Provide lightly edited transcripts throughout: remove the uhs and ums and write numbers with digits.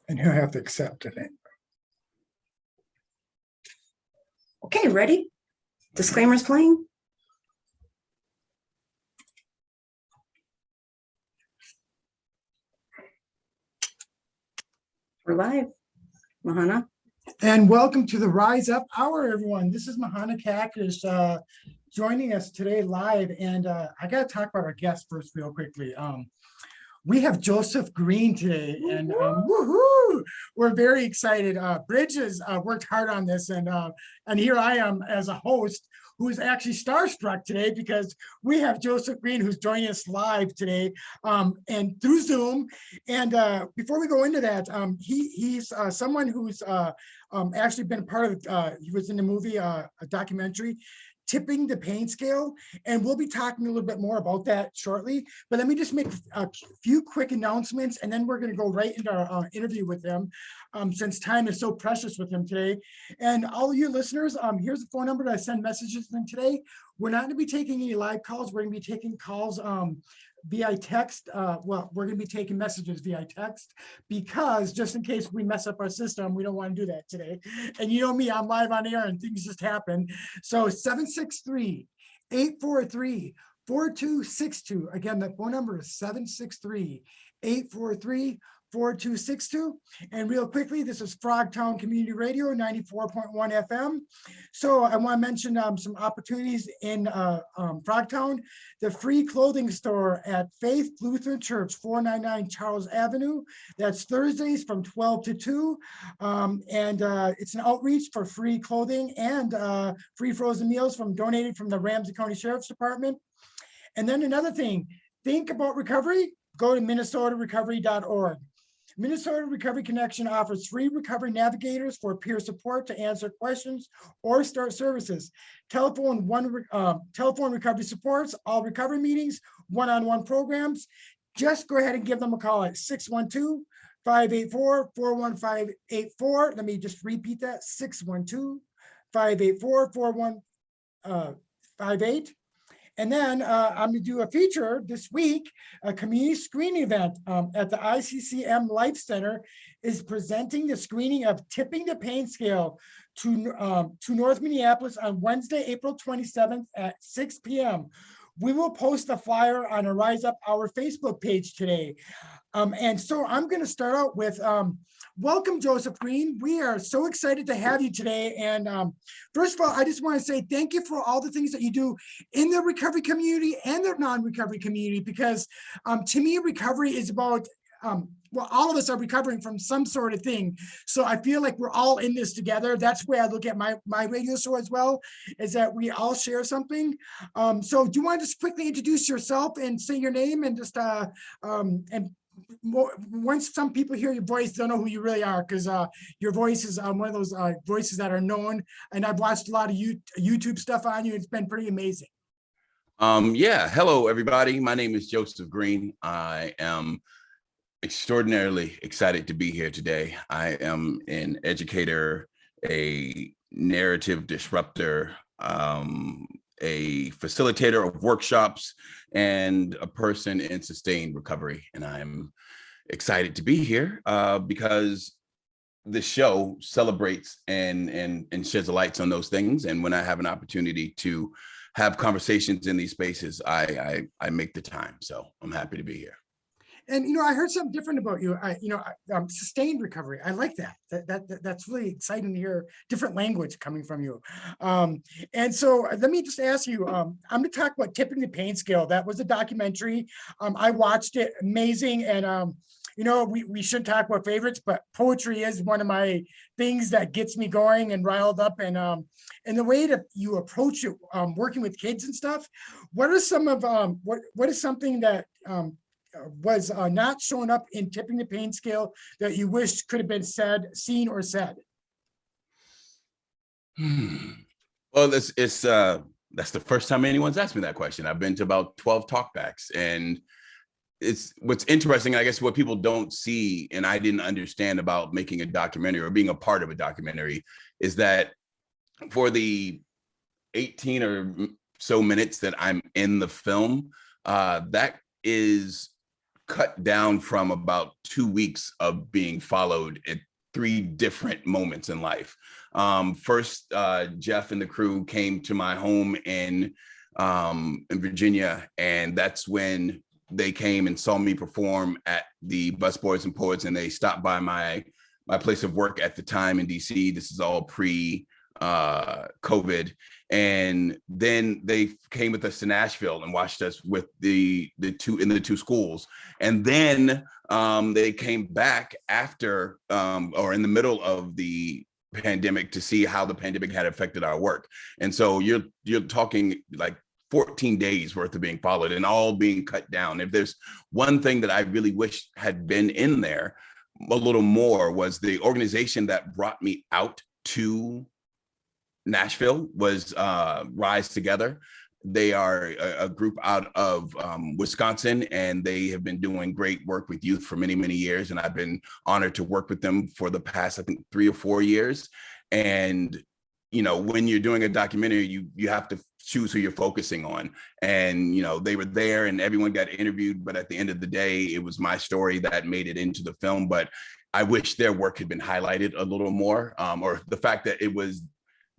and he'll have to accept it. Okay, ready? Disclaimer's playing. We're live. Mahana. And welcome to the Rise Up Hour, everyone. This is Mahana Cactus joining us today live. And I got to talk about our guest first real quickly. We have Joseph Green today, and woohoo! We're very excited. Bridges worked hard on this, and here I am as a host who's actually starstruck today because we have Joseph Green who's joining us live today and through Zoom. And before we go into that, he's someone who's actually been part of, he was in the movie, a documentary, Tipping the Pain Scale, and we'll be talking a little bit more about that shortly. But let me just make a few quick announcements, and then we're going to go right into our interview with him, since time is so precious with him today. And all of you listeners, here's the phone number to send messages in today. We're not going to be taking any live calls. We're going to be taking calls via text. Well, we're going to be taking messages via text because just in case we mess up our system, we don't want to do that today. And you know me, I'm live on air and things just happen. So 763-843-4262. Again, the phone number is 763-843-4262. And real quickly, this is Frogtown Community Radio, 94.1 FM. So I want to mention some opportunities in Frogtown. The free clothing store at Faith Lutheran Church, 499 Charles Avenue. That's Thursdays from 12 to 2. It's an outreach for free clothing and free frozen meals donated from the Ramsey County Sheriff's Department. And then another thing, think about recovery, go to minnesotarecovery.org. Minnesota Recovery Connection offers free recovery navigators for peer support to answer questions or start services. Telephone recovery supports, all recovery meetings, one-on-one programs. Just go ahead and give them a call at 612-584-41584. Let me just repeat that, 612-584-4158. And then I'm going to do a feature this week. A community screening event at the ICCM Life Center is presenting the screening of Tipping the Pain Scale to North Minneapolis on Wednesday, April 27th at 6 p.m. We will post a flyer on a Rise Up Hour Facebook page today. And so I'm going to start out with welcome, Joseph Green. We are so excited to have you today. And first of all, I just want to say thank you for all the things that you do in the recovery community and the non-recovery community, because to me, recovery is about, well, all of us are recovering from some sort of thing. So I feel like we're all in this together. That's the way I look at my radio show as well, is that we all share something. So do you want to just quickly introduce yourself and say your name and just, once some people hear your voice, they'll know who you really are, because your voice is one of those voices that are known. And I've watched a lot of YouTube stuff on you. It's been pretty amazing. Yeah. Hello, everybody. My name is Joseph Green. I am extraordinarily excited to be here today. I am an educator, a narrative disruptor, a facilitator of workshops, and a person in sustained recovery. And I'm excited to be here because the show celebrates and sheds lights on those things. And when I have an opportunity to have conversations in these spaces, I make the time. So I'm happy to be here. And, you know, I heard something different about you. Sustained recovery. I like that. That's really exciting to hear different language coming from you. And so let me just ask you, I'm going to talk about Tipping the Pain Scale. That was a documentary. I watched it. Amazing. And, you know, we should talk about favorites, but poetry is one of my things that gets me going and riled up. And the way that you approach it, working with kids and stuff, what are some of, what is something that, was not shown up in Tipping the Pain Scale that you wish could have been seen or said? Well, that's the first time anyone's asked me that question. I've been to about 12 talkbacks, and it's what's interesting, I guess, what people don't see, and I didn't understand about making a documentary or being a part of a documentary, is that for the 18 or so minutes that I'm in the film, that is cut down from about 2 weeks of being followed at 3 different moments in life. First, Jeff and the crew came to my home in Virginia, and that's when they came and saw me perform at the Busboys and Poets, and they stopped by my place of work at the time in DC. This is all pre COVID. And then they came with us to Nashville and watched us with the two schools. And then they came back after or in the middle of the pandemic to see how the pandemic had affected our work. And so you're talking like 14 days worth of being followed and all being cut down. If there's one thing that I really wish had been in there a little more, was the organization that brought me out to Nashville was Rise Together. They are a group out of Wisconsin, and they have been doing great work with youth for many, many years. And I've been honored to work with them for the past, I think, 3 or 4 years. And, you know, when you're doing a documentary, you have to choose who you're focusing on. And, you know, they were there and everyone got interviewed. But at the end of the day, it was my story that made it into the film. But I wish their work had been highlighted a little more, or the fact that it was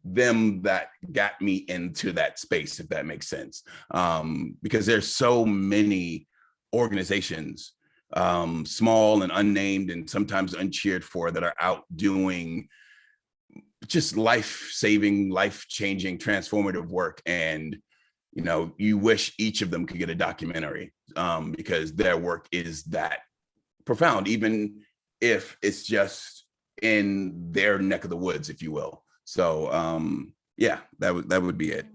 them that got me into that space, if that makes sense. Because there's so many organizations, small and unnamed and sometimes uncheered for, that are out doing just life-saving, life-changing, transformative work. And, you know, you wish each of them could get a documentary because their work is that profound, even if it's just in their neck of the woods, if you will. So yeah, that would be it.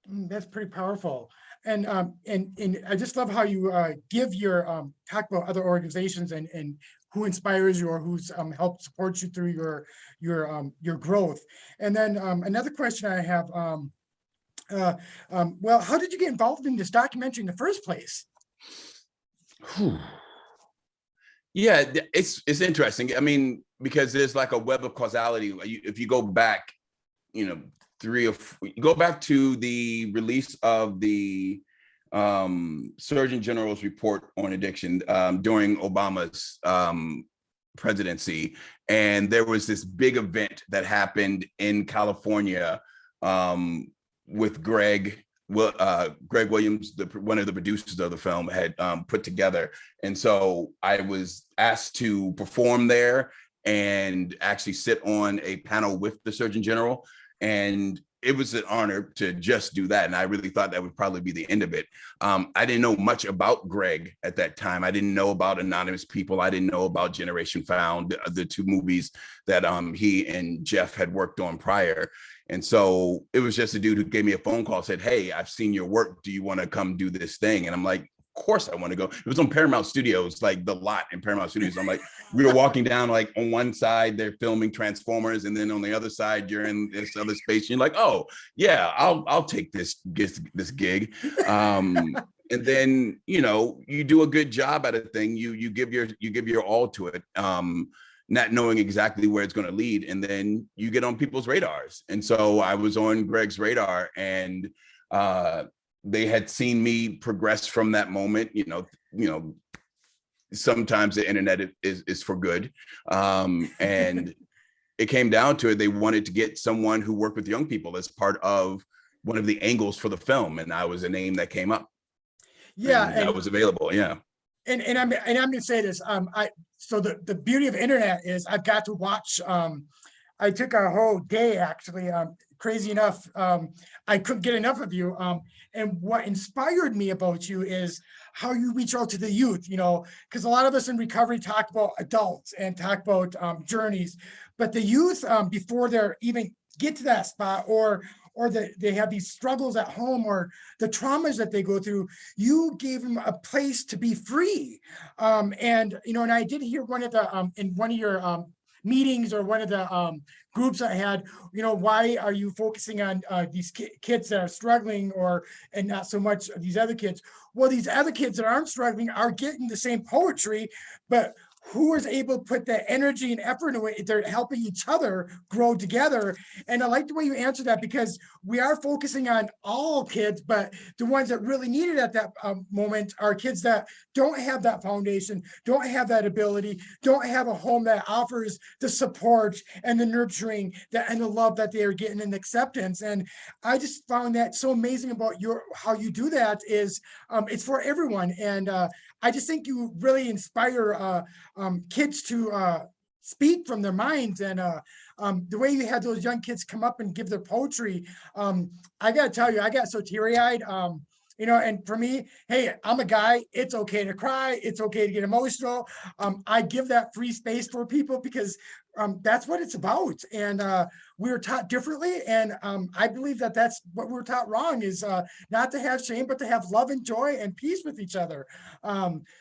That's pretty powerful. And I just love how you give your talk about other organizations and who inspires you or who's helped support you through your growth. And then another question I have, well, how did you get involved in this documentary in the first place? Yeah, it's interesting. I mean, because there's like a web of causality. If you go back, you know, you go back to the release of the Surgeon General's report on addiction during Obama's presidency, and there was this big event that happened in California with Greg Williams, one of the producers of the film, had put together. And so I was asked to perform there and actually sit on a panel with the Surgeon General. And it was an honor to just do that. And I really thought that would probably be the end of it. I didn't know much about Greg at that time. I didn't know about Anonymous People. I didn't know about Generation Found, the 2 movies that he and Jeff had worked on prior. And so it was just a dude who gave me a phone call, said, "Hey, I've seen your work. Do you want to come do this thing?" And I'm like, "Of course I want to go." It was on Paramount Studios, like the lot in Paramount Studios. I'm like, we were walking down, like on one side, they're filming Transformers. And then on the other side, you're in this other space. And you're like, "Oh yeah, I'll take this gig." And then, you know, you do a good job at a thing. You give your all to it. Not knowing exactly where it's going to lead. And then you get on people's radars. And so I was on Greg's radar, and they had seen me progress from that moment. You know, sometimes the internet is for good. And it came down to it. They wanted to get someone who worked with young people as part of one of the angles for the film. And I was a name that came up. Yeah. And I was available. Yeah. And I'm going to say this. So the beauty of internet is I've got to watch. I took a whole day, actually. Crazy enough, I couldn't get enough of you. And what inspired me about you is how you reach out to the youth. You know, because a lot of us in recovery talk about adults and talk about journeys, but the youth, before they're even get to that spot, or they have these struggles at home, or the traumas that they go through, you gave them a place to be free. And, you know, and I did hear one of the, in one of your meetings, or one of the groups I had, you know, why are you focusing on these kids that are struggling, and not so much these other kids? Well, these other kids that aren't struggling are getting the same poetry, but who is able to put that energy and effort away. They're helping each other grow together. And I like the way you answer that, because we are focusing on all kids, but the ones that really need it at that moment are kids that don't have that foundation, don't have that ability, don't have a home that offers the support and the nurturing that and the love that they are getting and acceptance. And I just found that so amazing about how you do that is it's for everyone. And I just think you really inspire kids to speak from their minds. And the way you had those young kids come up and give their poetry, I gotta tell you, I got so teary-eyed. And for me, hey, I'm a guy, it's okay to cry, it's okay to get emotional. I give that free space for people because that's what it's about. And we were taught differently. And I believe that that's what we're taught wrong, is not to have shame, but to have love and joy and peace with each other.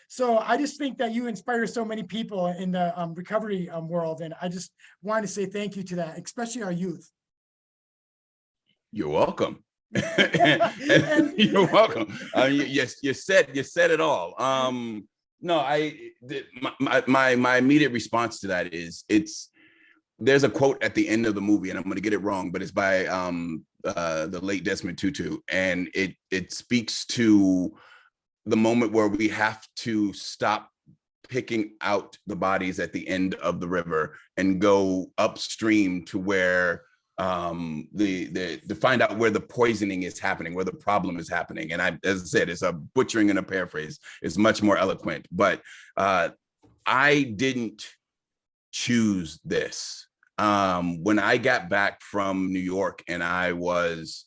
So I just think that you inspire so many people in the recovery world. And I just want to say thank you to that, especially our youth. You're welcome. You're welcome. Yes, you said it all. No, my immediate response to that is there's a quote at the end of the movie, and I'm going to get it wrong, but it's by the late Desmond Tutu, and it speaks to the moment where we have to stop picking out the bodies at the end of the river and go upstream to where to find out where the poisoning is happening, where the problem is happening. And as I said, it's a butchering and a paraphrase. It's much more eloquent, but I didn't choose this. When I got back from New York and I was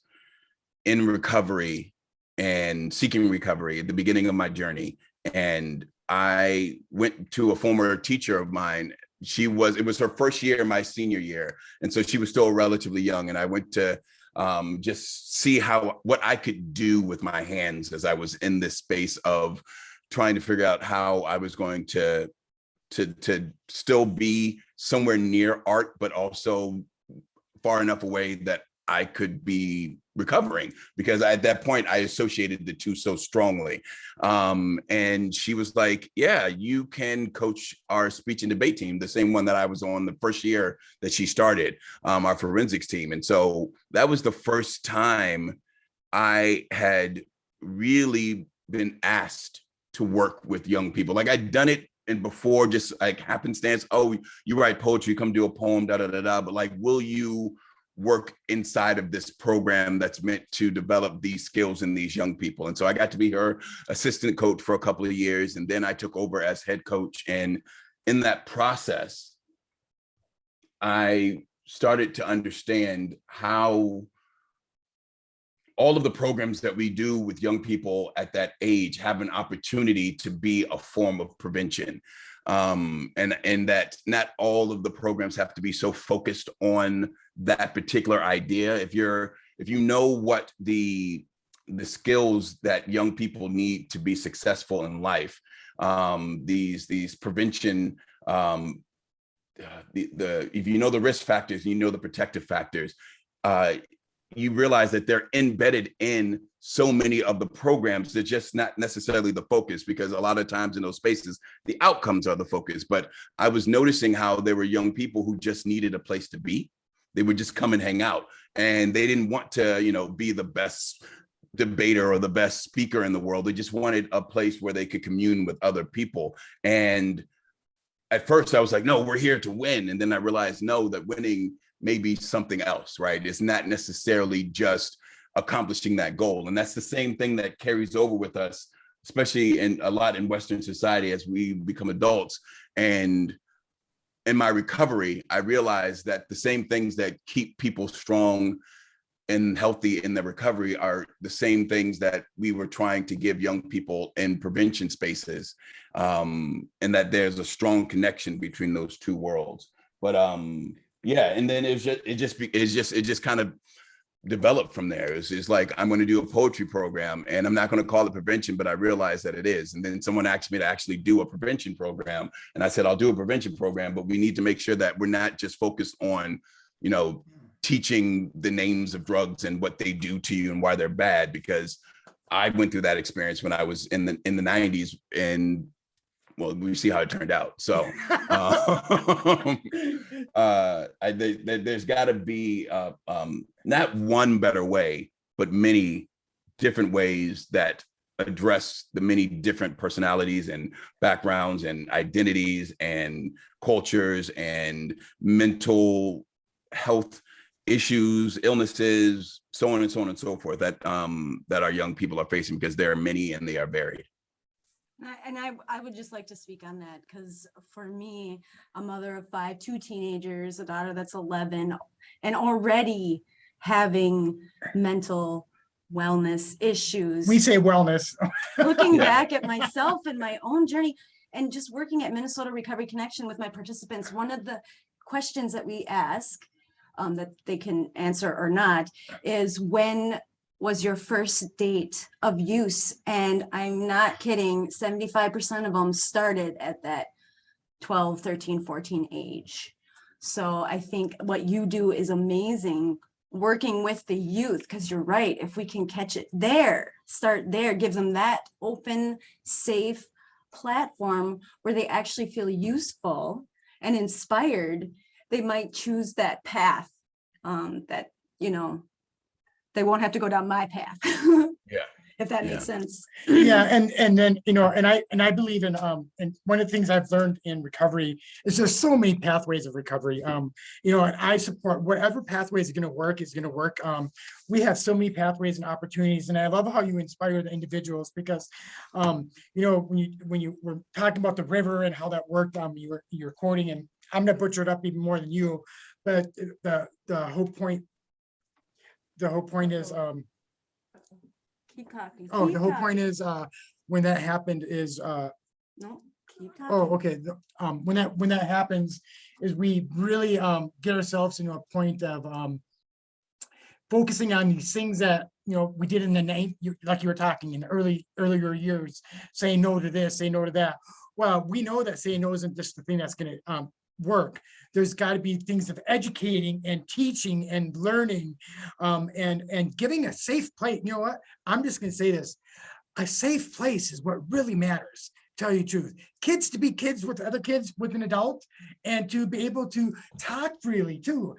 in recovery and seeking recovery at the beginning of my journey, and I went to a former teacher of mine. It was her first year, my senior year. And so she was still relatively young. And I went to just see what I could do with my hands as I was in this space of trying to figure out how I was going to still be somewhere near art, but also far enough away that I could be recovering, because at that point I associated the two so strongly. And she was like, yeah, you can coach our speech and debate team, the same one that I was on the first year that she started, our forensics team. And so that was the first time I had really been asked to work with young people. Like I'd done it and before, just like happenstance. Oh, you write poetry, come do a poem, da da da da. But like, will you work inside of this program that's meant to develop these skills in these young people? And so I got to be her assistant coach for a couple of years, and then I took over as head coach. And in that process, I started to understand how all of the programs that we do with young people at that age have an opportunity to be a form of prevention. And that not all of the programs have to be so focused on that particular idea. If you know what the skills that young people need to be successful in life, these prevention, if you know the risk factors, you know the protective factors, you realize that they're embedded in so many of the programs. They're just not necessarily the focus, because a lot of times in those spaces, the outcomes are the focus. But I was noticing how there were young people who just needed a place to be. They would just come and hang out, and they didn't want to, be the best debater or the best speaker in the world. They just wanted a place where they could commune with other people. And at first I was like, no, we're here to win. And then I realized, no, that winning may be something else, right? It's not necessarily just accomplishing that goal. And that's the same thing that carries over with us, especially in Western society as we become adults. And in my recovery, I realized that the same things that keep people strong and healthy in their recovery are the same things that we were trying to give young people in prevention spaces, and that there's a strong connection between those two worlds. But yeah, and then it just kind of developed from there. It's like, I'm going to do a poetry program, and I'm not going to call it prevention, but I realized that it is. And then someone asked me to actually do a prevention program, and I said, I'll do a prevention program, but we need to make sure that we're not just focused on, teaching the names of drugs and what they do to you and why they're bad, because I went through that experience when I was in the 90s, and well, we see how it turned out. So there's got to be not one better way, but many different ways that address the many different personalities and backgrounds and identities and cultures and mental health issues, illnesses, so on and so on and so forth that that our young people are facing, because there are many and they are varied. And I would just like to speak on that, because for me, a mother of 5, 2 teenagers, a daughter that's 11, and already having mental wellness issues. We say wellness. Looking Yeah. back at myself and my own journey, and just working at Minnesota Recovery Connection with my participants, one of the questions that we ask that they can answer or not is, when was your first date of use? And I'm not kidding, 75% of them started at that 12, 13, 14 age. So I think what you do is amazing, working with the youth, because you're right, if we can catch it there, start there, give them that open, safe platform where they actually feel useful and inspired, they might choose that path that, you know, they won't have to go down my path. Yeah. If that Yeah. makes sense. Yeah, and then, you know, and I believe in and one of the things I've learned in recovery is there's so many pathways of recovery. You know, and I support whatever pathway is going to work is going to work. We have so many pathways and opportunities, and I love how you inspire the individuals, because you know, when you were talking about the river and how that worked, you're quoting, and I'm gonna butcher it up even more than you, but the whole point is Keep talking. oh, keep the whole talking. point is when that happened is No, keep talking. oh, okay. When that happens is we really get ourselves into a point of focusing on these things that, you know, we did in the night, like you were talking in the earlier years, saying no to this, say no to that. Well, we know that saying no isn't just the thing that's going to work. There's got to be things of educating and teaching and learning, and giving a safe place. You know what? I'm just going to say this: a safe place is what really matters. Tell you the truth, kids to be kids with other kids, with an adult, and to be able to talk freely too.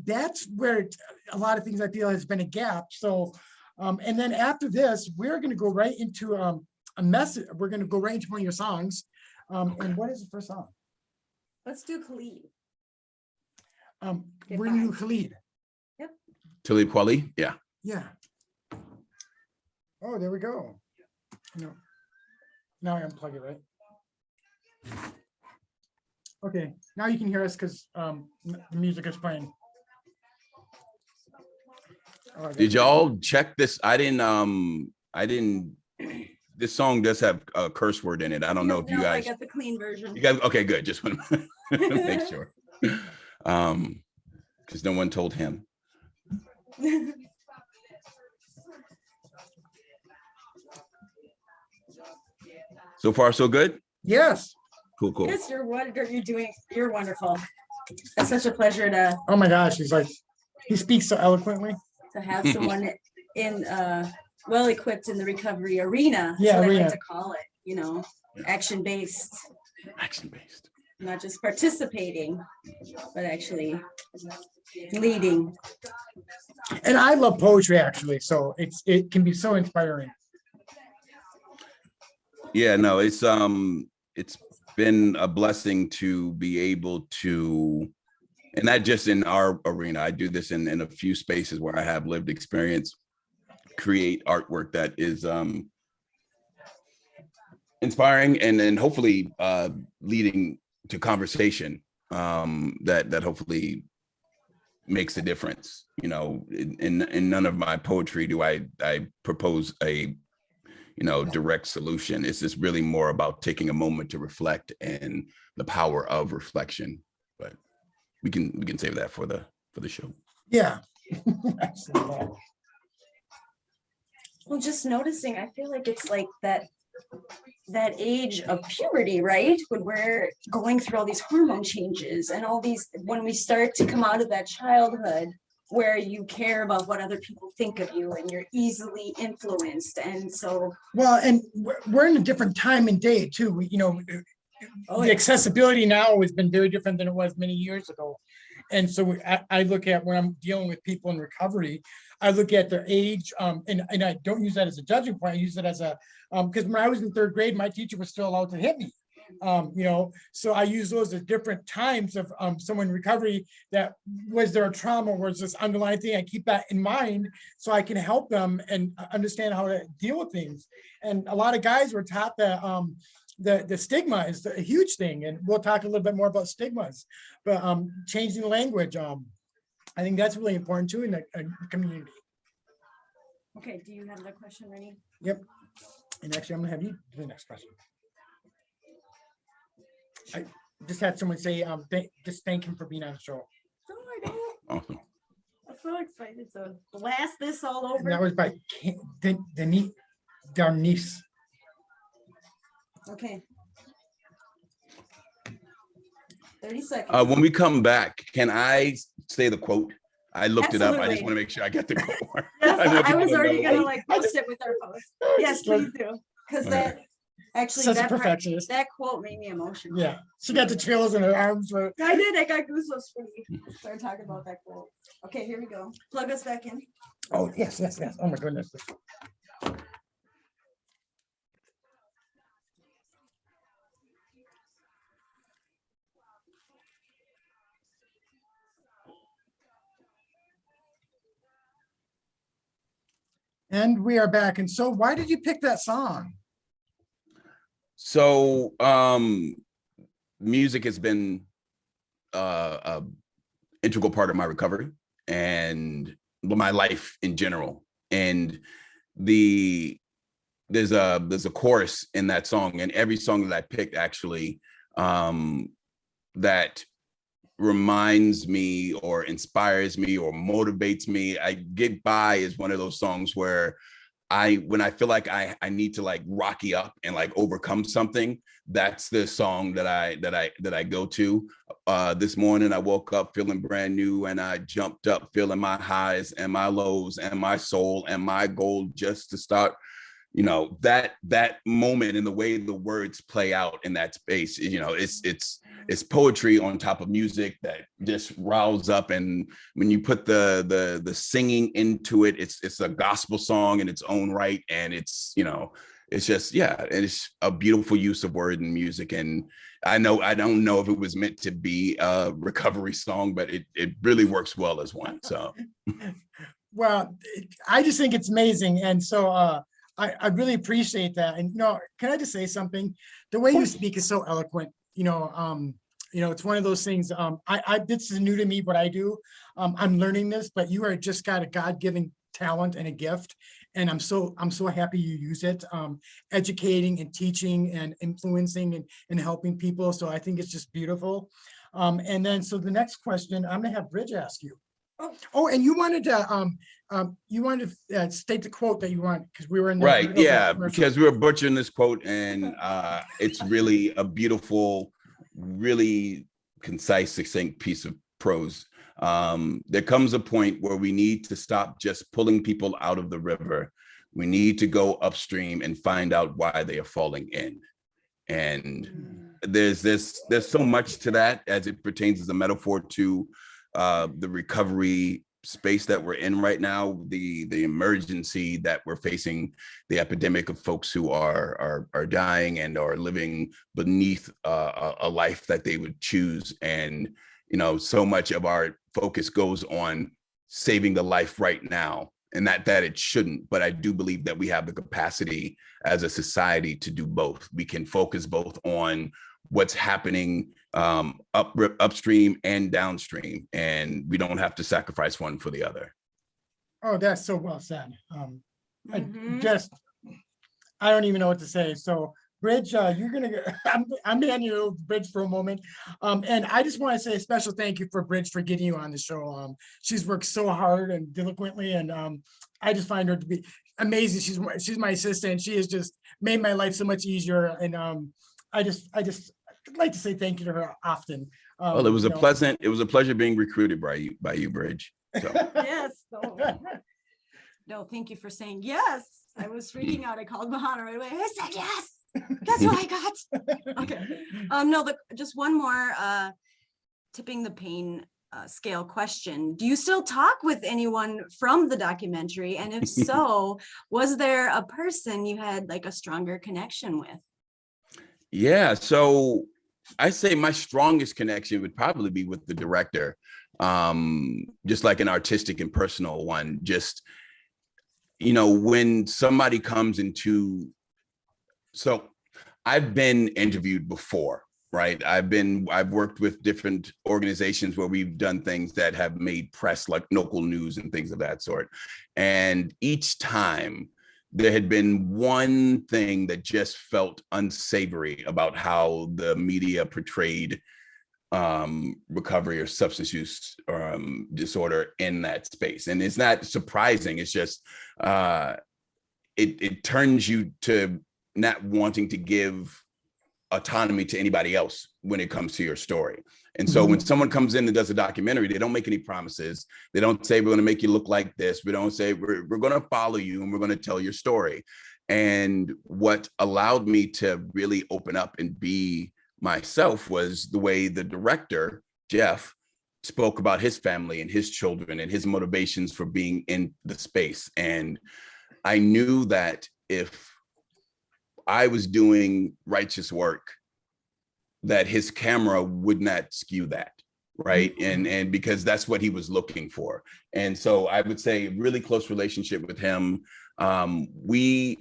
That's where a lot of things I feel has been a gap. So, and then after this, we're going to go right into a message. We're going to go right into one of your songs. And what is the first song? Let's do Khalid. We're going to do Khalid. Talib Kweli, yeah. Yeah. Oh, there we go. No. Now I unplug it, right? Okay, now you can hear us because the music is playing. Oh, Did y'all check this? I didn't, this song does have a curse word in it. I don't know if you No, guys, I got the clean version. you guys, okay, good. Just want to make sure. Because no one told him. So far, so good? Yes. Cool. Yes, you're doing. You're wonderful. It's such a pleasure to Oh my gosh, he's like, he speaks so eloquently. have someone in well equipped in the recovery arena. Yeah, what I arena. like to call it. You know, action based, Action-based. not just participating, but actually leading. And I love poetry actually, so it can be so inspiring. Yeah, no, it's been a blessing to be able to, and not just in our arena. I do this in a few spaces where I have lived experience, create artwork that is inspiring and then hopefully leading to conversation that hopefully makes a difference. You know, in none of my poetry do I propose a direct solution. It's just really more about taking a moment to reflect and the power of reflection. But we can save that for the show. Yeah. Absolutely. Well, just noticing, I feel like it's like that age of puberty, right? When we're going through all these hormone changes and all these, when we start to come out of that childhood where you care about what other people think of you and you're easily influenced. And so, Well, and we're in a different time and day too. Oh, the yeah. accessibility now has been very different than it was many years ago. And so I look at when I'm dealing with people in recovery, I look at their age, and I don't use that as a judging point. I use it as a, because when I was in third grade, my teacher was still allowed to hit me. So I use those at different times of someone in recovery that was there a trauma, was this underlying thing. I keep that in mind so I can help them and understand how to deal with things. And a lot of guys were taught that the stigma is a huge thing, and we'll talk a little bit more about stigmas, but changing the language, I think that's really important too in the community. Okay, do you have that question ready? Yep. And actually, I'm gonna have you do the next question. I just had someone say, just thank him for being on the show. Oh, I know. Awesome. I'm so excited to blast this all And that over. was by Denise Darnice. Okay. 30 seconds. When we come back, can I say the quote? I looked it up. I just Absolutely. want to make sure I get the quote. Yes, want I people was to already know. gonna like post it with our post. Yes, please do. Because that actually Such a that part, perfectionist. that quote made me emotional. Yeah, she got the chills in her arms. I did. I got goosebumps when we started talking about that quote. Okay, here we go. Plug us back in. Oh, yes. Oh my goodness. And we are back. And so why did you pick that song? So music has been a integral part of my recovery and my life in general. And there's a chorus in that song, and every song that I picked actually that reminds me or inspires me or motivates me. I Get By is one of those songs where when I feel like I need to like rocky up and like overcome something, that's the song that I go to. This morning I woke up feeling brand new, and I jumped up feeling my highs and my lows and my soul and my goal just to start. That moment and the way the words play out in that space, it's poetry on top of music that just riles up. And when you put the singing into it, it's a gospel song in its own right. And it's just, yeah, it's a beautiful use of word and music. And I don't know if it was meant to be a recovery song, but it really works well as one. So, Well, I just think it's amazing. And so I really appreciate that. And, can I just say something? The way you speak is so eloquent, it's one of those things. This is new to me, what I do. I'm learning this, but you are just got a God-given talent and a gift. And I'm so happy you use it, educating and teaching and influencing and helping people. So I think it's just beautiful. And then, so the next question, I'm gonna have Bridge ask you. Oh, and you wanted to state the quote that you want, because we were in the right. middle of the Yeah. commercial. Because we were butchering this quote, and it's really a beautiful, really concise, succinct piece of prose. There comes a point where we need to stop just pulling people out of the river. We need to go upstream and find out why they are falling in. And there's so much to that as it pertains as a metaphor to the recovery space that we're in right now, the emergency that we're facing, the epidemic of folks who are dying and are living beneath a life that they would choose. And so much of our focus goes on saving the life right now, and that it shouldn't. But I do believe that we have the capacity as a society to do both. We can focus both on what's happening upstream and downstream, and we don't have to sacrifice one for the other. Oh, that's so well said. Mhm. I don't even know what to say. So Bridge, you're gonna get, I'm handing you over to Bridge for a moment. And I just want to say a special thank you for Bridge for getting you on the show. She's worked so hard and diligently, and I just find her to be amazing. She's my assistant. She has just made my life so much easier. And I just like to say thank you to her often. Well, it was a pleasure being recruited by you, Bridge. So. Yes. No, thank you for saying yes. I was freaking out. I called Mahana right away. I said yes. Guess what I got? Okay. No, just one more tipping the pain scale question. Do you still talk with anyone from the documentary? And if so, was there a person you had like a stronger connection with? Yeah, so I say my strongest connection would probably be with the director, just like an artistic and personal one. Just, when somebody comes into, so I've been interviewed before, right? I've worked with different organizations where we've done things that have made press, like local news and things of that sort. And each time there had been one thing that just felt unsavory about how the media portrayed recovery or substance use disorder in that space. And it's not surprising. It's just, it turns you to not wanting to give autonomy to anybody else when it comes to your story. And so when someone comes in and does a documentary, they don't make any promises. They don't say, we're going to make you look like this. We don't say, we're going to follow you and we're going to tell your story. And what allowed me to really open up and be myself was the way the director, Jeff, spoke about his family and his children and his motivations for being in the space. And I knew that if I was doing righteous work, that his camera would not skew that, right? And because that's what he was looking for. And so I would say really close relationship with him. We've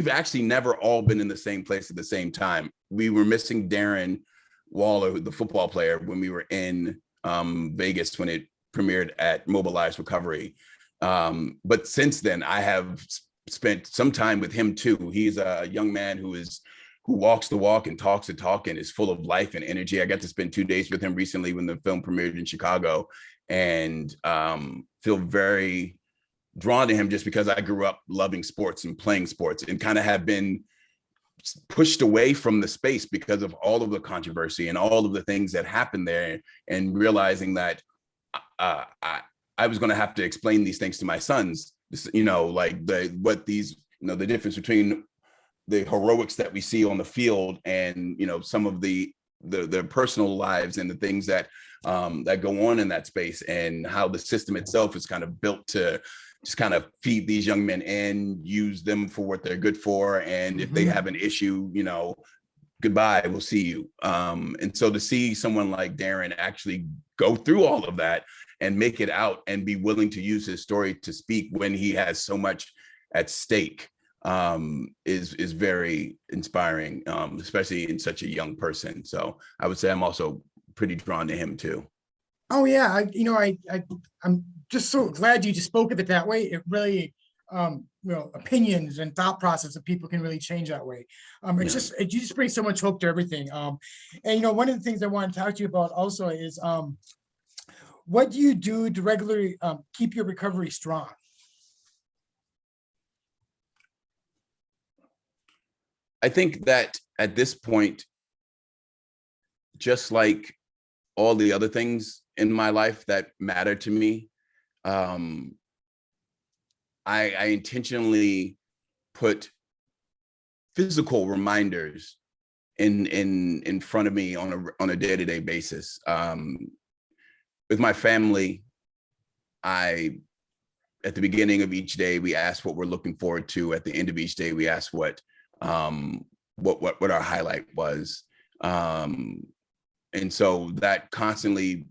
actually never all been in the same place at the same time. We were missing Darren Waller, the football player, when we were in Vegas when it premiered at Mobilize Recovery. But since then, I have spent some time with him too. He's a young man who walks the walk and talks the talk and is full of life and energy. I got to spend 2 days with him recently when the film premiered in Chicago, and feel very drawn to him just because I grew up loving sports and playing sports and kind of have been pushed away from the space because of all of the controversy and all of the things that happened there, and realizing that I was going to have to explain these things to my sons, like the difference between the heroics that we see on the field and, some of the personal lives and the things that that go on in that space, and how the system itself is kind of built to just kind of feed these young men and use them for what they're good for. And if they have an issue, goodbye, we'll see you. And so to see someone like Darren actually go through all of that and make it out and be willing to use his story to speak when he has so much at stake is very inspiring, especially in such a young person. So I would say I'm also pretty drawn to him too. Oh yeah, I'm just so glad you just spoke of it that way. It really, opinions and thought process of people can really change that way. You just bring so much hope to everything. And one of the things I want to talk to you about also is what do you do to regularly keep your recovery strong? I think that at this point, just like all the other things in my life that matter to me, I intentionally put physical reminders in front of me on a day-to-day basis. With my family, at the beginning of each day, we ask what we're looking forward to. At the end of each day, we ask what our highlight was. And so that constantly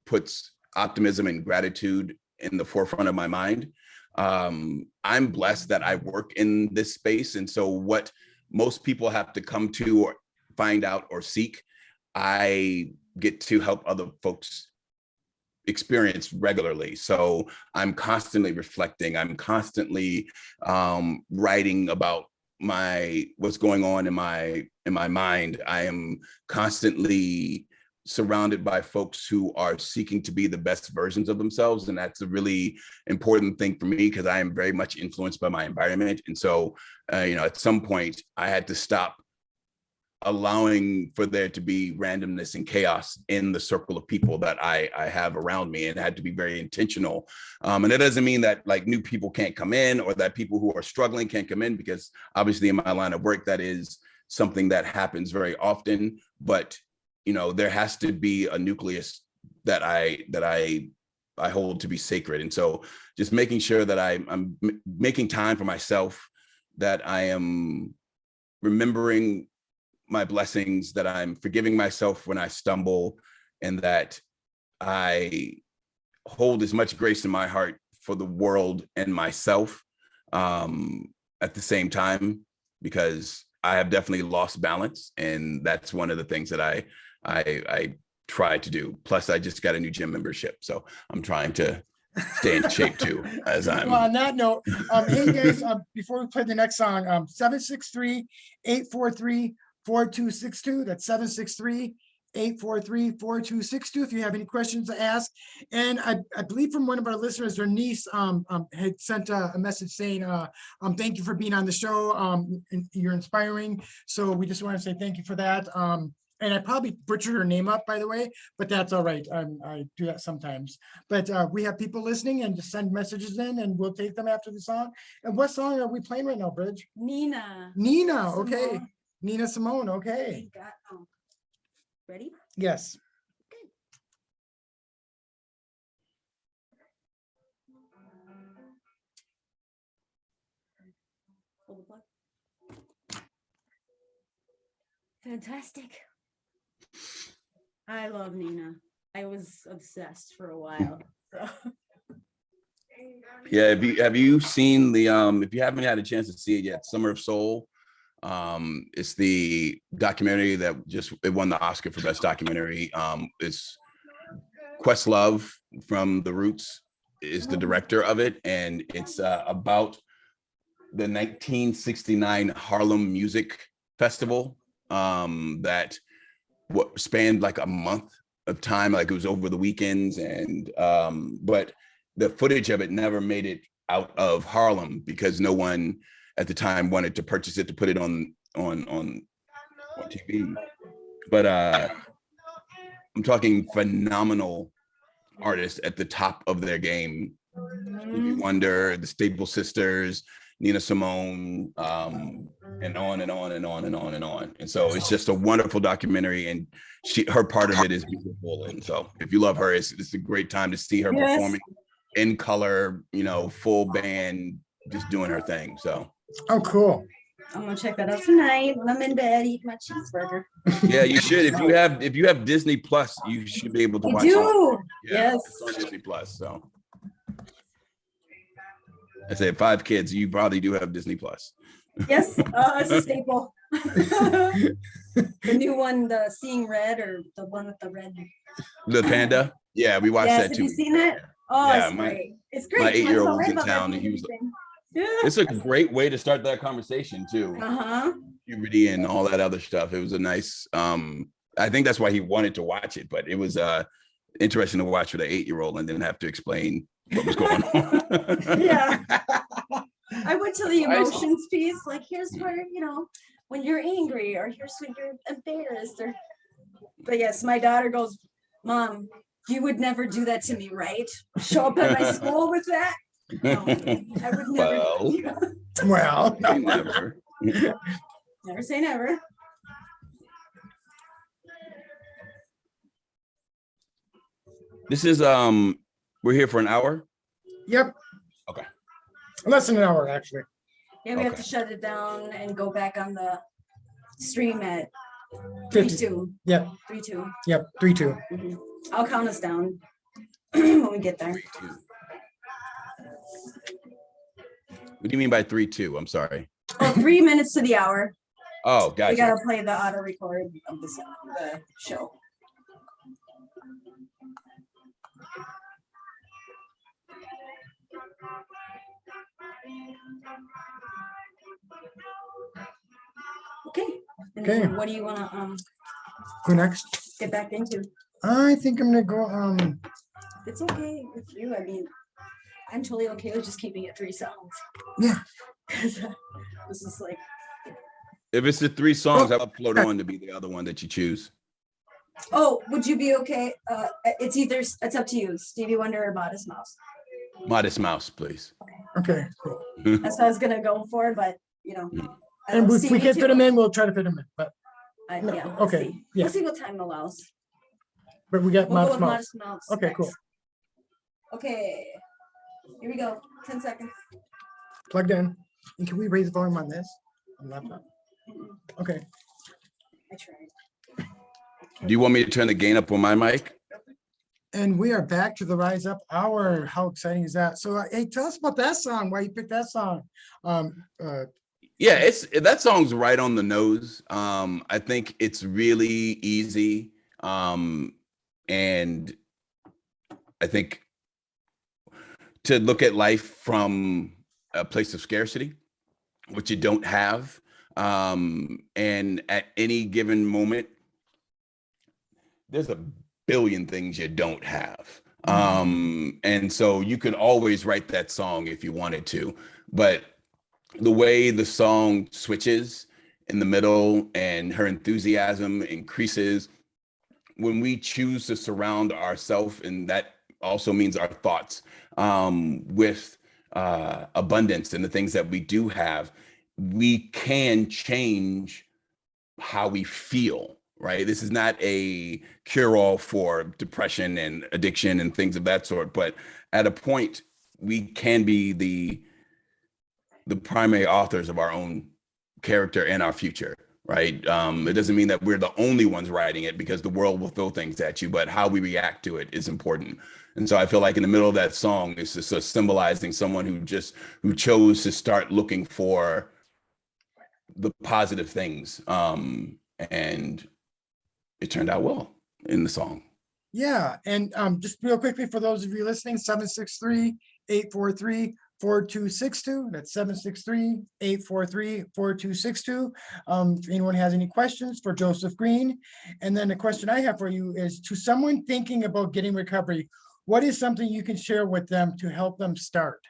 puts optimism and gratitude in the forefront of my mind. I'm blessed that I work in this space. And so what most people have to come to or find out or seek, I get to help other folks experience regularly. So I'm constantly reflecting. I'm constantly writing about what's going on in my mind. I am constantly surrounded by folks who are seeking to be the best versions of themselves. And that's a really important thing for me because I am very much influenced by my environment. And so, at some point I had to stop allowing for there to be randomness and chaos in the circle of people that I have around me, and had to be very intentional. And it doesn't mean that like new people can't come in, or that people who are struggling can't come in, because obviously in my line of work, that is something that happens very often. But, you know, there has to be a nucleus that I hold to be sacred. And so just making sure that I'm making time for myself, that I am remembering my blessings, that I'm forgiving myself when I stumble, and that I hold as much grace in my heart for the world and myself at the same time, because I have definitely lost balance. And that's one of the things that I try to do. Plus, I just got a new gym membership, so I'm trying to stay in shape too, as I'm. Well, on that note, hey guys, before we play the next song, 763-843-4262. That's 763-843-4262. If you have any questions to ask. And I believe from one of our listeners, their niece had sent a message saying, thank you for being on the show. You're inspiring. So we just want to say thank you for that. And I probably butchered her name up, by the way, but that's all right. I do that sometimes. But we have people listening, and just send messages in, and we'll take them after the song. And what song are we playing right now, Bridge? Nina. Nina, okay. Simone. Nina Simone, okay. We got, ready? Yes. Hold the plug. Fantastic. I love Nina. I was obsessed for a while. So. Yeah, have you seen the if you haven't had a chance to see it yet, Summer of Soul? It's the documentary that it won the Oscar for best documentary. It's Questlove from The Roots is the director of it, and it's about the 1969 Harlem Music Festival that spanned like a month of time, like it was over the weekends, and but the footage of it never made it out of Harlem because no one at the time wanted to purchase it to put it on TV. But I'm talking phenomenal artists at the top of their game. Stevie Wonder, the Staple Sisters, Nina Simone, and on and on and on and on and on. And so it's just a wonderful documentary, and her part of it is beautiful. And so if you love her, it's a great time to see her performing in color, you know, full band, just doing her thing. So. Oh, cool. I'm gonna check that out tonight when I'm in bed, eat my cheeseburger. Yeah, you should. If you have Disney Plus, you should be able to watch it. Yeah, yes. It's on Disney Plus. So I said 5 kids, you probably do have Disney Plus. Yes, it's a staple. The new one, the Seeing Red, or the one with the red. The Panda? Yeah, we watched that too. Have you seen it? Oh, yeah, it's great. It's great. My 8-year-old was in about town, and he was. Yeah. It's a great way to start that conversation too. Puberty and all that other stuff. It was a nice. I think that's why he wanted to watch it, but it was interesting to watch with an 8-year-old and didn't have to explain what was going on. Yeah. I went to the emotions piece. Like, here's where, you know, when you're angry, or here's when you're embarrassed. But yes, my daughter goes, Mom, you would never do that to me, right? Show up at my school with that? No, I would never. Well, no. Never. Never say never. This is we're here for an hour. Yep. Okay. Less than an hour, actually. Yeah, we have to shut it down and go back on the stream at 50. 3-2. Yep. 3-2. Yep. 3-2. I'll count us down when we get there. 3-2. What do you mean by 3-2? I'm sorry. Oh, 3 minutes to the hour. Oh, gotcha. We gotta play the auto record of the show. Okay. And Okay. what do you wanna Who next? get back into? I think I'm gonna go. It's okay with you. I mean, I'm totally okay with just keeping it 3 songs. Yeah. This is like If it's the three songs, I'll float on to be the other one that you choose. Oh, would you be okay? It's up to you, Stevie Wonder or Modest Mouse. Modest Mouse, please. Okay, cool. That's what I was gonna go for, but you know. I And know if we Stevie can too. fit them in, we'll try to fit them in, but no, Yeah. okay, Let's see. yeah. Let's see what time allows. we got We'll go Modest with Mouse. Modest Mouse. Okay, next. cool. Okay, here we go. 10 seconds. Plugged in. And can we raise the volume on this? On laptop? Okay. I tried. Do you want me to turn the gain up on my mic? And we are back to the Rise Up Hour. How exciting is that? So, hey, tell us about that song. Why you picked that song? Yeah, that song's right on the nose. I think it's really easy. And I think to look at life from a place of scarcity, which you don't have. And at any given moment, there's a billion things you don't have. And so you could always write that song if you wanted to, but the way the song switches in the middle and her enthusiasm increases when we choose to surround ourselves, and that also means our thoughts, with abundance and the things that we do have, we can change how we feel, right? This is not a cure-all for depression and addiction and things of that sort, but at a point, we can be the primary authors of our own character and our future, right? It doesn't mean that we're the only ones writing it, because the world will throw things at you, but how we react to it is important. And so I feel like in the middle of that song, it's just symbolizing someone who chose to start looking for the positive things. And it turned out well in the song. Yeah, and just real quickly, for those of you listening, 763-843-4262. That's 763-843-4262. If anyone has any questions for Joseph Green. And then the question I have for you is, to someone thinking about getting recovery, what is something you can share with them to help them start?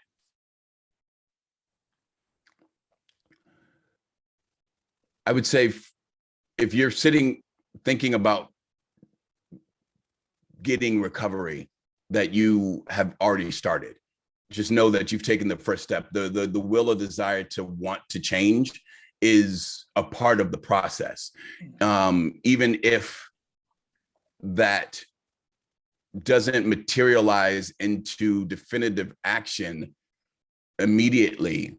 I would say if you're thinking about getting recovery, that you have already started. Just know that you've taken the first step. The will or desire to want to change is a part of the process. Even if that doesn't materialize into definitive action immediately,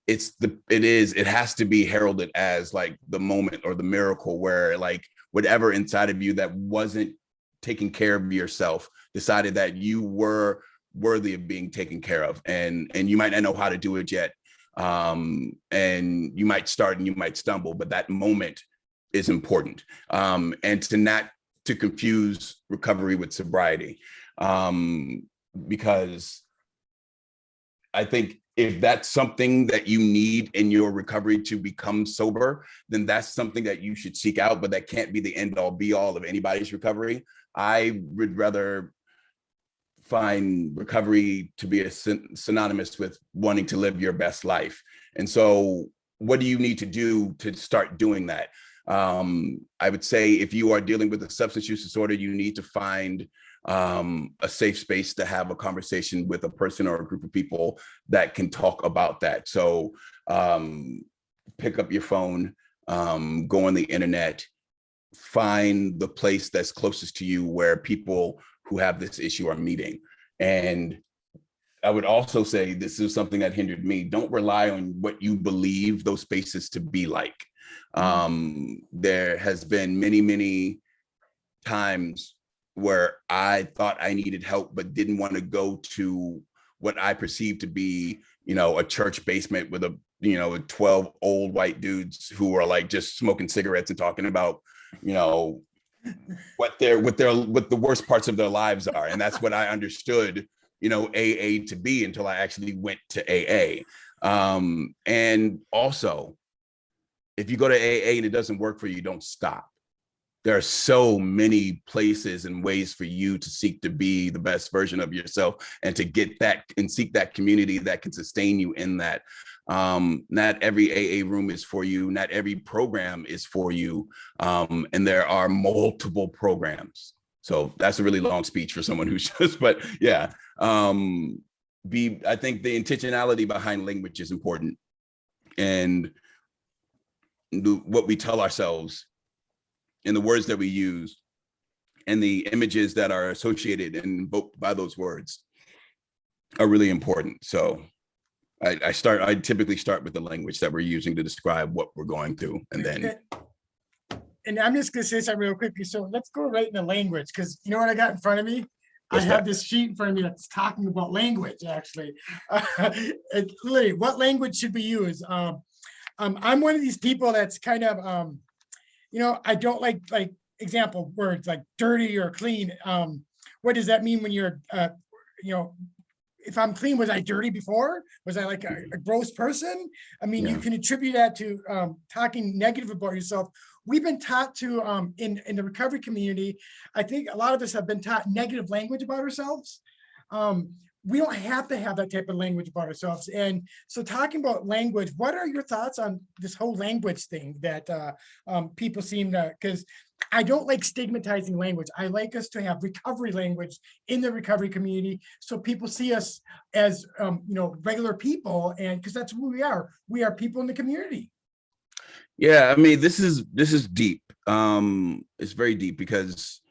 it has to be heralded as like the moment or the miracle where, like, whatever inside of you that wasn't taking care of yourself decided that you were worthy of being taken care of, and you might not know how to do it yet, and you might start and you might stumble, but that moment is important. And to confuse recovery with sobriety, because I think if that's something that you need in your recovery to become sober, then that's something that you should seek out, but that can't be the end all be all of anybody's recovery. I would rather find recovery to be synonymous with wanting to live your best life. And so what do you need to do to start doing that? I would say if you are dealing with a substance use disorder, you need to find a safe space to have a conversation with a person or a group of people that can talk about that. So pick up your phone, go on the internet, find the place that's closest to you where people who have this issue are meeting. And I would also say, this is something that hindered me. Don't rely on what you believe those spaces to be like. There has been many, many times where I thought I needed help, but didn't want to go to what I perceived to be, a church basement with 12 old white dudes who are like just smoking cigarettes and talking about, what the worst parts of their lives are. And that's what I understood, AA to be, until I actually went to AA. And also, if you go to AA and it doesn't work for you, don't stop. there are so many places and ways for you to seek to be the best version of yourself and to get that and seek that community that can sustain you in that. Not every AA room is for you. Not every program is for you. And there are multiple programs. So that's a really long speech for someone who's just, but yeah. I think the intentionality behind language is important. And what we tell ourselves and the words that we use and the images that are associated and invoked by those words are really important. So I typically start with the language that we're using to describe what we're going through. And then. And I'm just gonna say something real quickly. So let's go right into language, because you know what I got in front of me? What's I have that? this sheet in front of me that's talking about language, actually. Literally, what language should we use? I'm one of these people that's kind of, I don't like example words like dirty or clean. What does that mean when you're, if I'm clean, was I dirty before? Was I like a gross person? I mean, you can attribute that to talking negative about yourself. We've been taught to, in the recovery community, I think a lot of us have been taught negative language about ourselves. We don't have to have that type of language about ourselves. And so talking about language, what are your thoughts on this whole language thing that people seem to, because I don't like stigmatizing language. I like us to have recovery language in the recovery community, so people see us as regular people, and because that's who we are. We are people in the community. Yeah, I mean, this is deep. It's very deep, because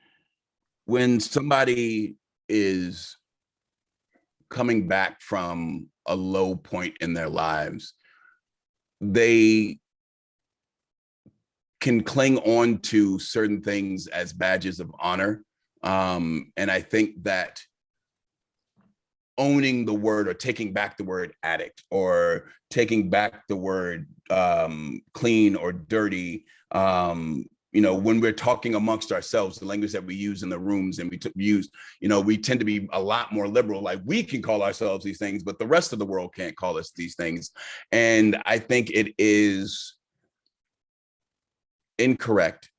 when somebody is coming back from a low point in their lives, they can cling on to certain things as badges of honor. And I think that owning the word, or taking back the word addict, or taking back the word clean or dirty, when we're talking amongst ourselves, the language that we use in the rooms, and we tend to be a lot more liberal. Like, we can call ourselves these things, but the rest of the world can't call us these things. And I think it is incorrect,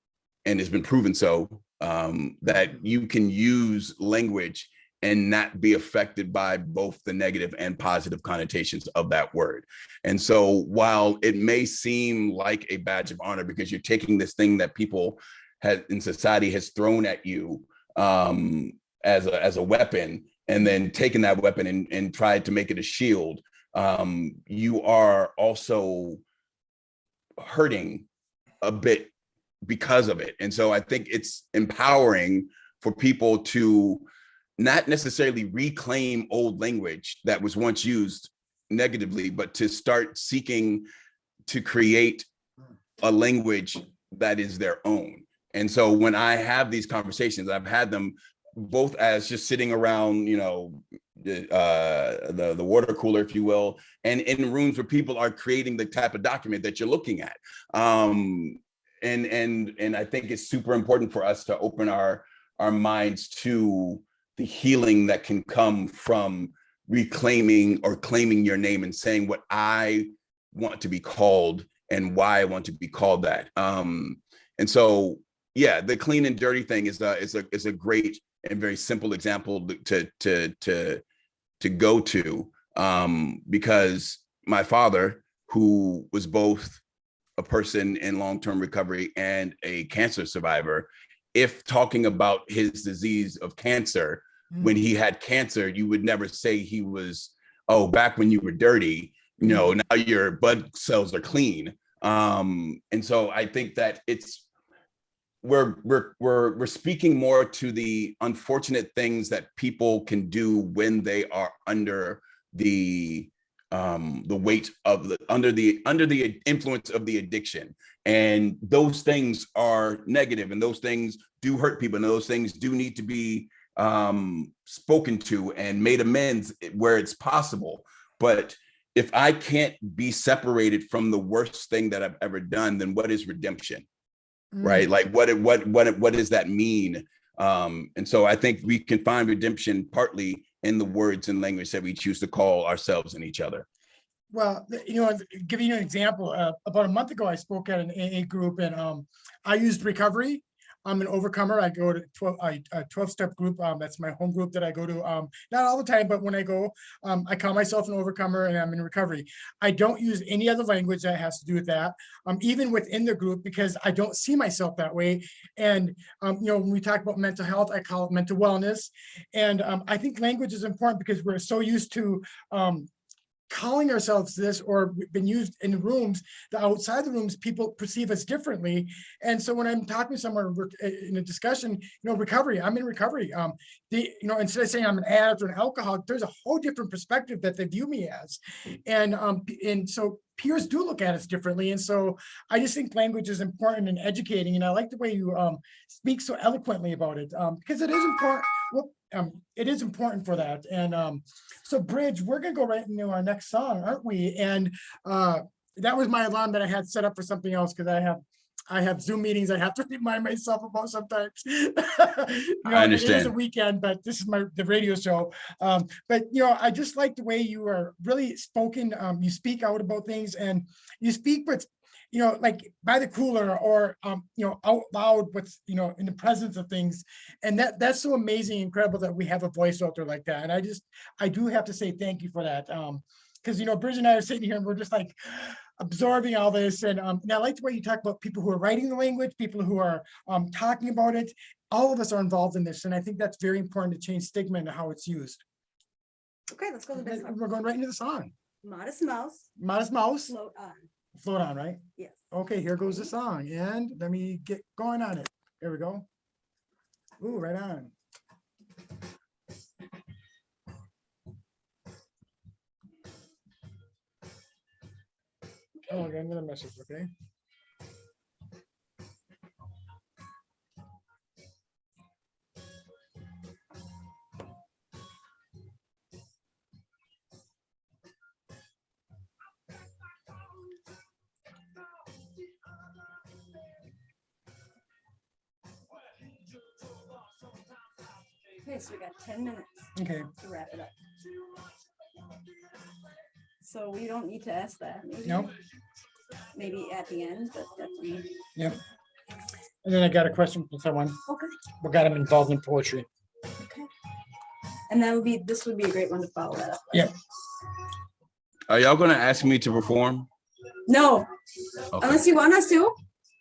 and has been proven so, that you can use language and not be affected by both the negative and positive connotations of that word. And so while it may seem like a badge of honor, because you're taking this thing that people in society has thrown at you as a weapon, and then taking that weapon and tried to make it a shield, you are also hurting a bit because of it. And so I think it's empowering for people to not necessarily reclaim old language that was once used negatively, but to start seeking to create a language that is their own. And so when I have these conversations, I've had them both as just sitting around, the water cooler, if you will, and in rooms where people are creating the type of document that you're looking at. And I think it's super important for us to open our minds to the healing that can come from reclaiming or claiming your name and saying what I want to be called and why I want to be called that. And so, yeah, the clean and dirty thing is a great and very simple example to go to, because my father, who was both a person in long-term recovery and a cancer survivor, if talking about his disease of cancer, when he had cancer, you would never say he was, oh, back when you were dirty, now your blood cells are clean. And so I think that we're speaking more to the unfortunate things that people can do when they are under the weight of under the influence of the addiction. And those things are negative, and those things do hurt people, and those things do need to be spoken to and made amends where it's possible. But if I can't be separated from the worst thing that I've ever done, then what is redemption? Right? Like what does that mean? And so I think we can find redemption partly in the words and language that we choose to call ourselves and each other. Well, give you an example. About a month ago, I spoke at an AA group, and I used recovery. I'm an overcomer. I go to 12-step group. That's my home group that I go to. Not all the time, but when I go, I call myself an overcomer and I'm in recovery. I don't use any other language that has to do with that, even within the group, because I don't see myself that way. And, when we talk about mental health, I call it mental wellness. And I think language is important because we're so used to calling ourselves this, or been used in rooms, the outside the rooms, people perceive us differently. And so when I'm talking to someone in a discussion, recovery, I'm in recovery. Instead of saying I'm an addict or an alcoholic, there's a whole different perspective that they view me as. And so peers do look at us differently. And so I just think language is important in educating. And I like the way you speak so eloquently about it, because it is important. It is important for that. And so Bridge, we're gonna go right into our next song, aren't we? And that was my alarm that I had set up for something else, because I have Zoom meetings I have to remind myself about sometimes. I understand. It is a weekend, but this is the radio show. But I just like the way you are really spoken. You speak out about things, and you speak with, like by the cooler, or out loud, what's in the presence of things. And that's so amazing, incredible that we have a voice out there like that. And I do have to say thank you for that. Because Bridget and I are sitting here and we're just like absorbing all this. And I like the way you talk about people who are writing the language, people who are talking about it. All of us are involved in this. And I think that's very important to change stigma into how it's used. Okay, let's go to the next one. We're going right into the song. Modest Mouse, Modest Mouse. Float On. Float On, right? Yes. Okay, here goes the song. And let me get going on it. There we go. Ooh, right on. Oh, I got another message, okay. Okay, so we got 10 minutes Okay. to wrap it up. So we don't need to ask that. Maybe, Nope. maybe at the end, but definitely. Yep. And then I got a question from someone. Okay. What got him involved in poetry? Okay. And this would be a great one to follow that up with. Yep. Are y'all going to ask me to perform? No, Okay. unless you want us to.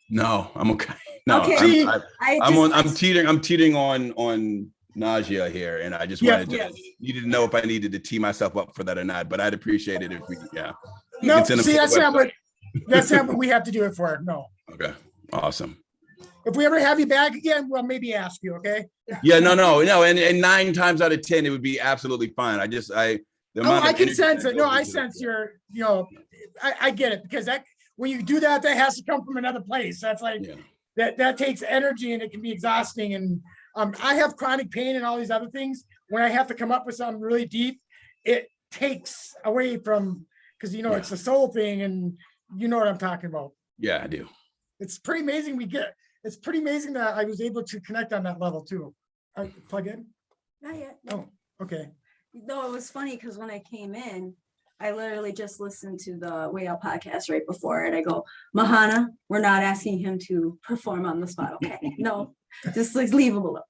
No, I'm okay. No, Okay. I'm teetering on nausea here, and I just Yeah. needed to know if I needed to tee myself up for that or not. But I'd appreciate it if we, yeah. You No, can send them see, to the that's not website. what we have to do it for. No. Okay, awesome. If we ever have you back again, we'll maybe ask you, okay? Yeah, no, and 9 times out of 10, it would be absolutely fine. The amount I of can energy sense that it. No, goes I into sense this. your, I get it, because that, when you do that, that has to come from another place. That's like, Yeah. that takes energy, and it can be exhausting. And I have chronic pain and all these other things. When I have to come up with something really deep, it takes away from, because it's a soul thing, and you know what I'm talking about. Yeah, I do. It's pretty amazing. It's pretty amazing that I was able to connect on that level too. Plug in? Not yet. Oh, okay. No, it was funny because when I came in, I literally just listened to the Way Out podcast right before it. I go, Mahana, we're not asking him to perform on the spot. Okay, no, just like leave him alone.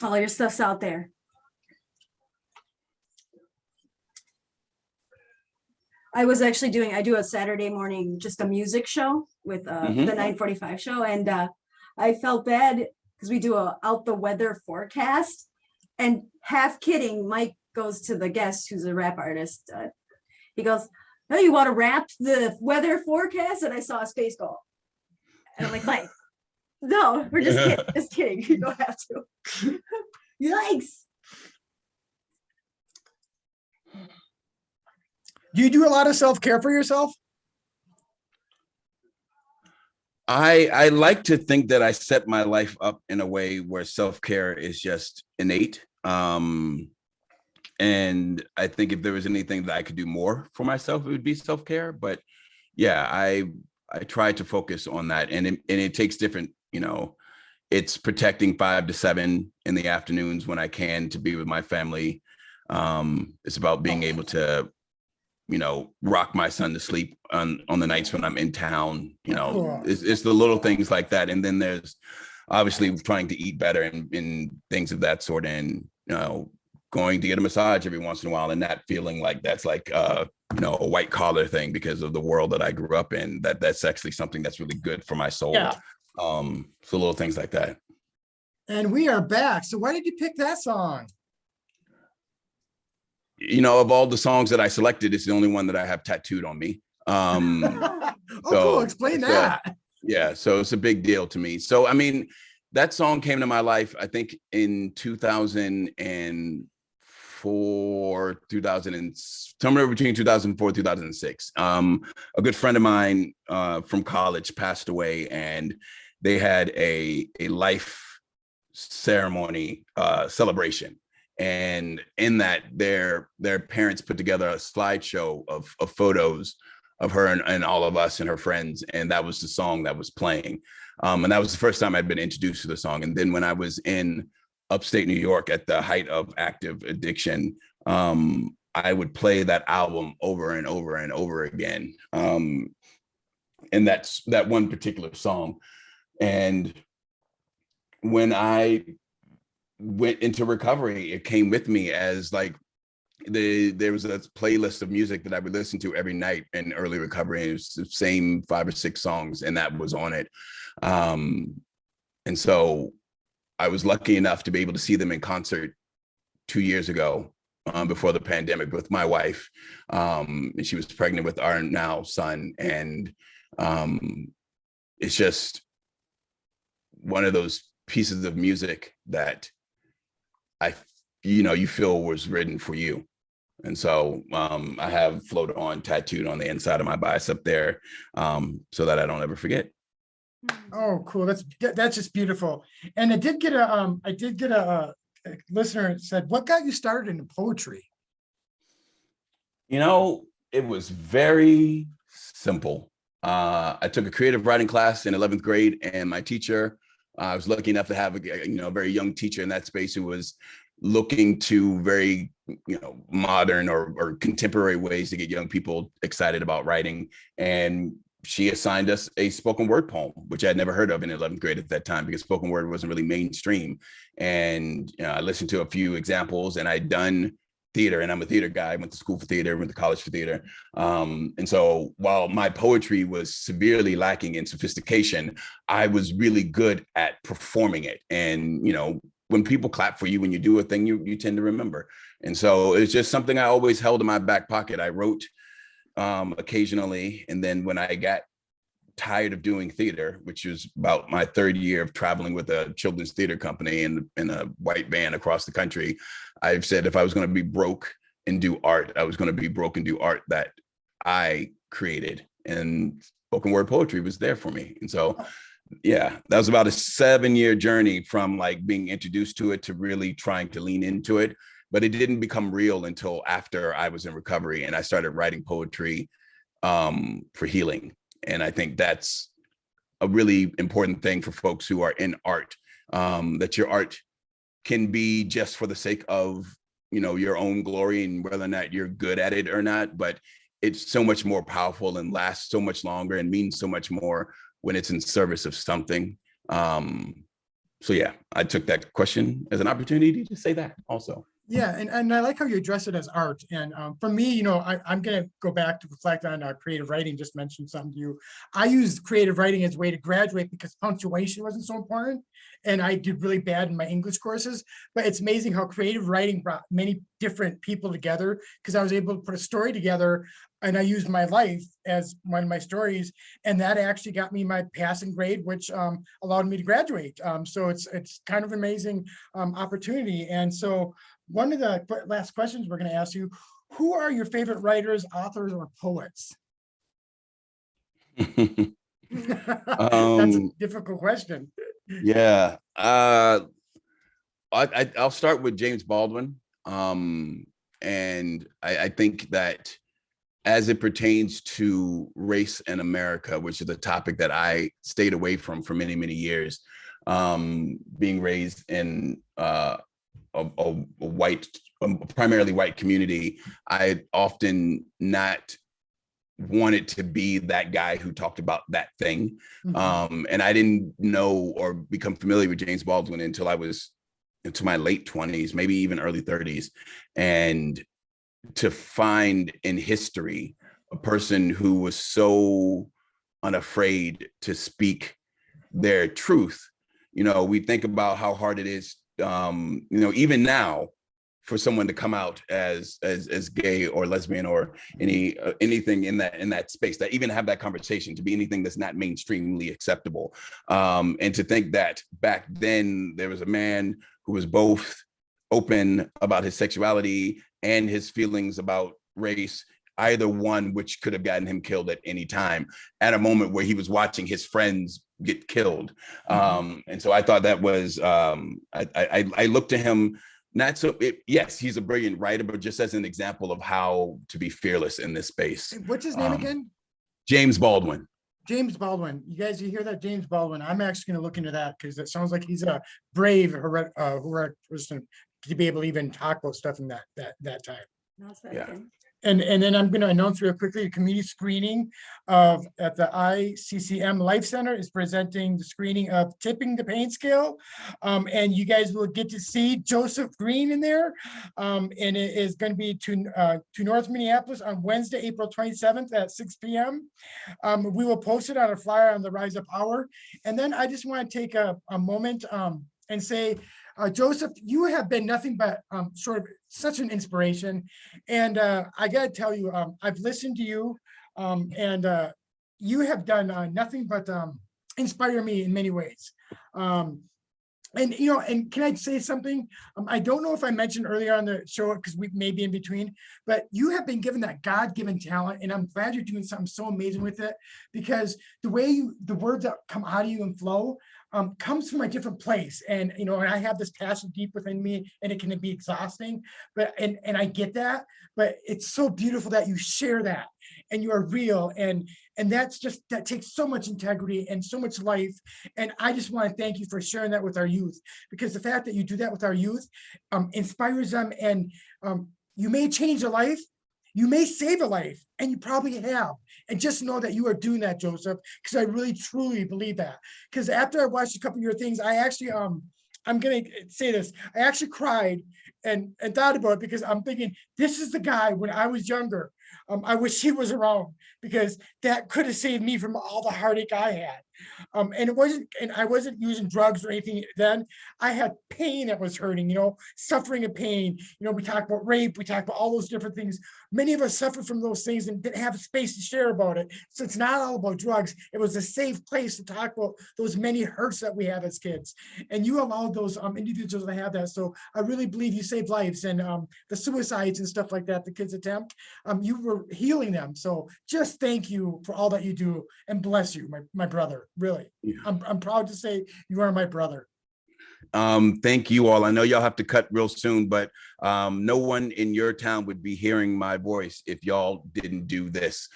All your stuff's out there. I was actually I do a Saturday morning, just a music show with the 9:45 show. And I felt bad because we do a out the weather forecast, and half kidding, Mike goes to the guest who's a rap artist. He goes, "Oh, you want to rap the weather forecast?" And I saw his face go. And I'm like, Mike, no, we're just kidding. Just kidding. You don't have to. Yikes. Do you do a lot of self-care for yourself? I like to think that I set my life up in a way where self-care is just innate. And I think if there was anything that I could do more for myself, it would be self-care. But yeah, I try to focus on that. And it takes different, it's protecting 5 to 7 in the afternoons when I can to be with my family. It's about being able to rock my son to sleep on the nights when I'm in town. Cool. It's the little things like that. And then there's obviously trying to eat better and things of that sort, and going to get a massage every once in a while, and not feeling like that's like a white collar thing because of the world that I grew up in. That's actually something that's really good for my soul. Yeah. So little things like that. And we are back. So why did you pick that song? Of all the songs that I selected, it's the only one that I have tattooed on me. Oh, So cool. Explain it's that. Yeah, so it's a big deal to me. So I mean, that song came to my life, I think in 2004, 2000, and somewhere between 2004 2006. A good friend of mine from college passed away, and they had a life ceremony celebration. And in that, their parents put together a slideshow of photos of her and all of us and her friends. And that was the song that was playing. And that was the first time I'd been introduced to the song. And then when I was in upstate New York at the height of active addiction, I would play that album over and over and over again. And that's that one particular song. And when I went into recovery, it came with me as like there was a playlist of music that I would listen to every night in early recovery. It was the same 5 or 6 songs, and that was on it. And so I was lucky enough to be able to see them in concert 2 years ago, before the pandemic, with my wife. And she was pregnant with our now son. And it's just one of those pieces of music that you feel was written for you. And so I have Float On tattooed on the inside of my bicep there, so that I don't ever forget. Oh, cool. That's just beautiful. And I did get a listener that said, what got you started in poetry? It was very simple. I took a creative writing class in 11th grade, and my teacher, I was lucky enough to have a very young teacher in that space who was looking to very modern or contemporary ways to get young people excited about writing. And she assigned us a spoken word poem, which I had never heard of in 11th grade at that time, because spoken word wasn't really mainstream. And I listened to a few examples, and I'd done theater, and I'm a theater guy. I went to school for theater, went to college for theater. And so while my poetry was severely lacking in sophistication, I was really good at performing it. And, when people clap for you when you do a thing, you tend to remember. And so it's just something I always held in my back pocket. I wrote occasionally. And then when I got tired of doing theater, which was about my 3rd year of traveling with a children's theater company in a white van across the country, I've said if I was going to be broke and do art, I was going to be broke and do art that I created. And spoken word poetry was there for me. And so, yeah, that was about a 7-year journey from like being introduced to it to really trying to lean into it. But it didn't become real until after I was in recovery and I started writing poetry for healing. And I think that's a really important thing for folks who are in art, that your art can be just for the sake of, your own glory and whether or not you're good at it or not. But it's so much more powerful and lasts so much longer and means so much more when it's in service of something. So yeah, I took that question as an opportunity to say that also. Yeah, and I like how you address it as art. And for me, I'm going to go back to reflect on creative writing, just mentioned something to you. I used creative writing as a way to graduate because punctuation wasn't so important. And I did really bad in my English courses. But it's amazing how creative writing brought many different people together, because I was able to put a story together, and I used my life as one of my stories. And that actually got me my passing grade, which allowed me to graduate. So it's kind of amazing opportunity. And so one of the last questions we're going to ask you, who are your favorite writers, authors, or poets? That's a difficult question. Yeah. I'll start with James Baldwin. And I think that as it pertains to race in America, which is a topic that I stayed away from for many, many years, being raised in white, primarily white community, I often not wanted to be that guy who talked about that thing. And I didn't know or become familiar with James Baldwin until I was into my late 20s, maybe even early 30s. And to find in history a person who was so unafraid to speak their truth. You know, we think about how hard it is, you know, even now, for someone to come out as gay or lesbian or anything in that space, that even have that conversation, to be anything that's not mainstreamly acceptable. And to think that back then there was a man who was both open about his sexuality and his feelings about race, either one which could have gotten him killed at any time, at a moment where he was watching his friends get killed. And so I thought that was, I looked to him, not so, yes, he's a brilliant writer, but just as an example of how to be fearless in this space. What's his name again? James Baldwin. James Baldwin. You guys, you hear that? James Baldwin. I'm actually going to look into that because it sounds like he's a brave, heroic person to be able to even talk about stuff in that time. No, it's very Yeah. good. And then I'm going to announce real quickly, a community screening at the ICCM Life Center is presenting the screening of Tipping the Pain Scale. And you guys will get to see Joseph Green in there. And it is going to be to North Minneapolis on Wednesday, April 27th at 6 p.m. We will post it on a flyer on the Rise Up Hour. And then I just want to take a moment and say, Joseph, you have been nothing but sort of such an inspiration. And I got to tell you, I've listened to you and you have done nothing but inspire me in many ways. And, you know, and can I say something? I don't know if I mentioned earlier on the show, because we may be in between, but you have been given that God-given talent. And I'm glad you're doing something so amazing with it, because the way the words that come out of you and flow comes from a different place. And, you know, and I have this passion deep within me, and it can be exhausting, but, and I get that, but it's so beautiful that you share that and you are real. And that's just, that takes so much integrity and so much life. And I just want to thank you for sharing that with our youth, because the fact that you do that with our youth inspires them. And you may change a life, you may save a life, and you probably have. And just know that you are doing that, Joseph, because I really, truly believe that. Because after I watched a couple of your things, I actually, I'm going to say this, I actually cried and thought about it, because I'm thinking, this is the guy when I was younger. I wish he was around, because that could have saved me from all the heartache I had. And it wasn't, and I wasn't using drugs or anything then. I had pain that was hurting, you know, suffering and pain. You know, we talked about rape, we talked about all those different things. Many of us suffered from those things and didn't have space to share about it. So it's not all about drugs. It was a safe place to talk about those many hurts that we have as kids. And you allowed those individuals to have that. So I really believe you saved lives, and the suicides and stuff like that, the kids attempt, you were healing them. So just thank you for all that you do, and bless you, my brother, really. Yeah. I'm proud to say you are my brother. Thank you all. I know y'all have to cut real soon, but no one in your town would be hearing my voice if y'all didn't do this,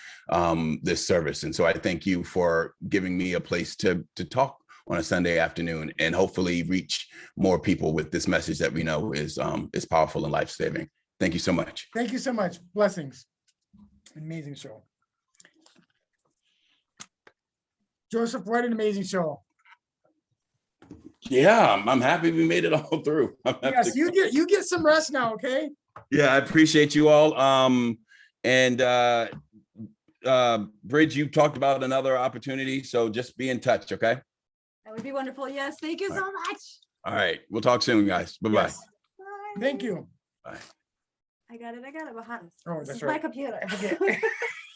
this service. And so I thank you for giving me a place to talk on a Sunday afternoon, and hopefully reach more people with this message that we know is powerful and life-saving. Thank you so much. Thank you so much. Blessings. Amazing show. Joseph, what an amazing show. Yeah, I'm happy we made it all through. Yes, you get some rest now, okay? Yeah, I appreciate you all. Bridge, you talked about another opportunity, so just be in touch, okay? That would be wonderful. Yes, thank you so much. All right, we'll talk soon, guys. Bye-bye. Yes. Thank you. Bye. I got it behind. Oh, This that's is right. my computer. I forget.